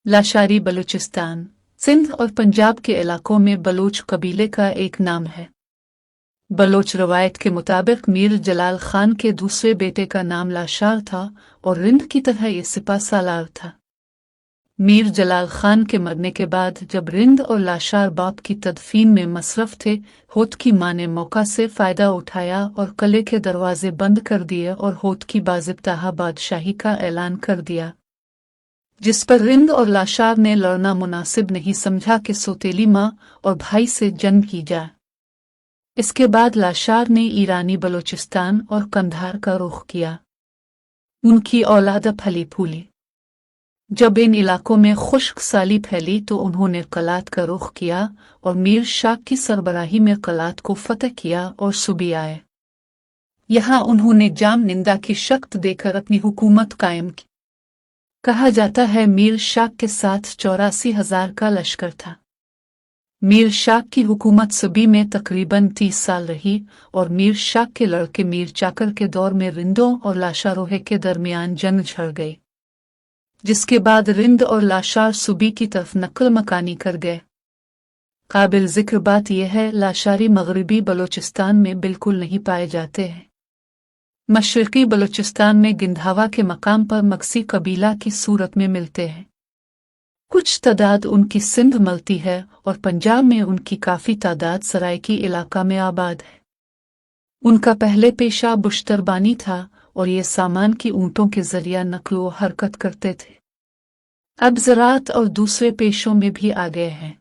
लाशारी बलूचिस्तान, सिंध और पंजाब के इलाकों में बलूच कबीले का एक नाम है। बलोच रवायत के मुताबिक मीर जलाल खान के दूसरे बेटे का नाम लाशार था और रिंद की तरह ये सिपा सालार था। मीर जलाल खान के मरने के बाद जब रिंद और लाशार बाप की तदफीन में मसरफ थे, होत की मां ने मौका से फ़ायदा उठाया और किले के दरवाजे बंद कर दिए और होत की बाज़िब्ताहा बादशाही का ऐलान कर दिया, जिस पर रिंद और लाशार ने लड़ना मुनासिब नहीं समझा कि सौतेली मां और भाई से जंग की जाए। इसके बाद लाशार ने ईरानी बलूचिस्तान और कंधार का रुख किया। उनकी औलाद फली फूली। जब इन इलाकों में खुश्क साली फैली तो उन्होंने कलात का रुख किया और मीर शाह की सरबराही में कलात को फतह किया और सूबी आए। यहाँ उन्होंने जाम निंदा की शक्त देकर अपनी हुकूमत कायम की। कहा जाता है मीर शाह के साथ 84,000 का लश्कर था। मीर शाह की हुकूमत सूबी में तकरीबन 30 साल रही और मीर शाह के लड़के मीर चाकर के दौर में रिंदों और लाशारोहे के दरमियान जंग छिड़ गई, जिसके बाद रिंद और लाशार सूबी की तरफ नकल मकानी कर गए। काबिल जिक्र बात यह है लाशारी मगरबी बलूचिस्तान में बिल्कुल नहीं पाए जाते हैं। मशरकी बलूचिस्तान में गिंधावा के मकाम पर मक्सी कबीला की सूरत में मिलते हैं। कुछ तादाद उनकी सिंध मलती है और पंजाब में उनकी काफ़ी तादाद सराइकी इलाका में आबाद है। उनका पहले पेशा बुश्तरबानी था और ये सामान की ऊँटों के जरिया नकलो हरकत करते थे। अब ज़राअत और दूसरे पेशों में भी आ गए हैं।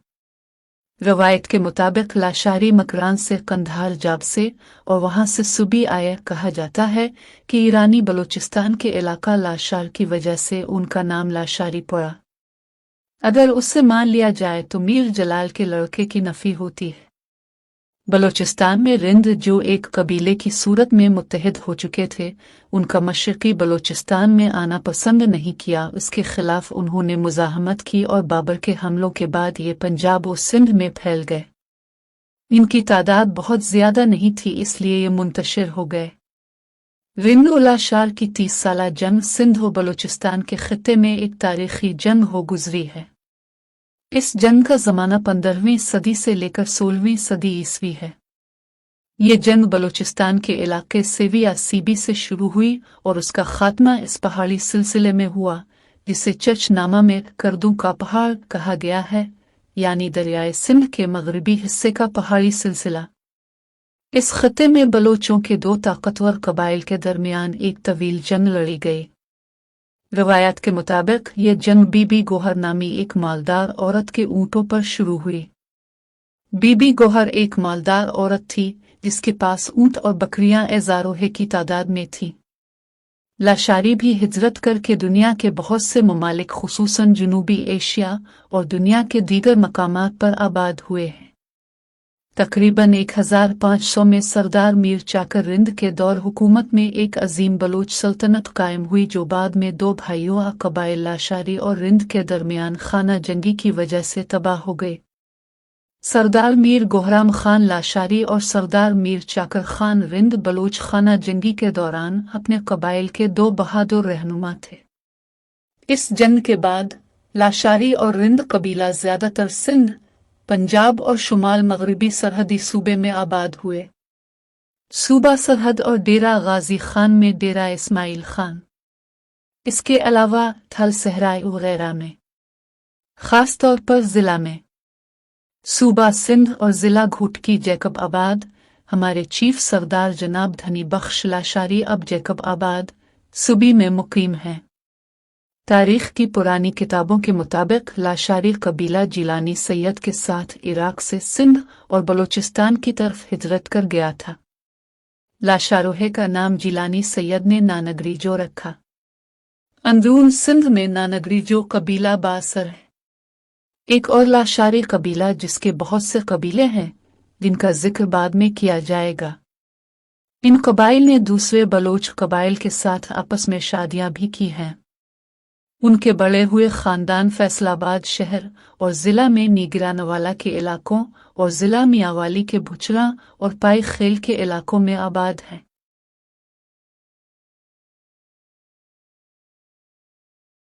रवायत के मुताबिक लाशारी मकरान से कंधार जाब से और वहाँ से सूबी आए। कहा जाता है कि ईरानी बलूचिस्तान के इलाका लाशार की वजह से उनका नाम लाशारी पड़ा। अगर उससे मान लिया जाए तो मीर जलाल के लड़के की नफ़ी होती है। बलूचिस्तान में रिंद जो एक कबीले की सूरत में मुत्तहिद हो चुके थे, उनका मशरकी बलूचिस्तान में आना पसंद नहीं किया। इसके खिलाफ उन्होंने मुज़ाहमत की और बाबर के हमलों के बाद ये पंजाब और सिंध में फैल गए। इनकी तादाद बहुत ज़्यादा नहीं थी, इसलिए ये मुंतशिर हो गए। रिंद और लाशार की 30 साला जंग सिंध और बलूचिस्तान के खित्ते में एक तारीखी जंग हो गुजरी है। इस जंग का ज़माना 15वीं सदी से लेकर 16वीं सदी ईस्वी है। ये जंग बलूचिस्तान के इलाके सेवी या सीबी से शुरू हुई और उसका खात्मा इस पहाड़ी सिलसिले में हुआ जिसे चचनामा में करदू का पहाड़ कहा गया है, यानी दरियाए सिंध के मगरबी हिस्से का पहाड़ी सिलसिला। इस खत्ते में बलोचों के दो ताकतवर कबाइल के दरमियान एक तवील जंग लड़ी गई। रवायत के मुताबिक यह जंग बीबी गोहर नामी एक मालदार औरत के ऊँटों पर शुरू हुई। बीबी गोहर एक मालदार औरत थी जिसके पास ऊँट और बकरियां एजारोहे की तादाद में थीं। लाशारी भी हिजरत करके दुनिया के बहुत से ममालिक खुसूसन जनूबी एशिया और दुनिया के दीगर मकामात पर आबाद हुए हैं। तकरीबन 1500 में सरदार मीर चाकर रिंद के दौर हुकूमत में एक अजीम बलूच सल्तनत कायम हुई, जो बाद में दो भाइयों कबाइल लाशारी और रिंद के दरमियान खाना जंगी की वजह से तबाह हो गए। सरदार मीर गोहराम खान लाशारी और सरदार मीर चाकर खान रिंद बलूच खाना जंगी के दौरान अपने कबाइल के दो बहादुर रहनुमा थे। इस जंग के बाद लाशारी और रिंद कबीला ज़्यादातर सिंध, पंजाब और शुमाल मगरबी सरहदी सूबे में आबाद हुए। सूबा सरहद और डेरा गाजी खान में डेरा इस्माइल खान, इसके अलावा थल सहराई वगैरह में, ख़ास तौर पर ज़िला में सूबा सिंध और ज़िला घुटकी जैकब आबाद। हमारे चीफ सरदार जनाब धनी बख्श लाशारी अब जैकब आबाद सूबी में मुकीम हैं। तारीख की पुरानी किताबों के मुताबिक लाशारी कबीला जिलानी सैयद के साथ इराक से सिंध और बलूचिस्तान की तरफ हिजरत कर गया था। लाशारोहे का नाम जिलानी सैयद ने नानगरीजो रखा। अंदरून सिंध में नानगरीजो कबीला बासर है। एक और लाशारी कबीला जिसके बहुत से कबीले हैं जिनका जिक्र बाद में किया जाएगा। इन कबाइल ने दूसरे बलोच कबाइल के साथ आपस में शादियां भी की हैं। उनके बड़े हुए ख़ानदान फैसलाबाद शहर और ज़िला में नीगरानवाला के इलाकों और ज़िला मियाँवाली के भुचरा और पाई खेल के इलाकों में आबाद हैं।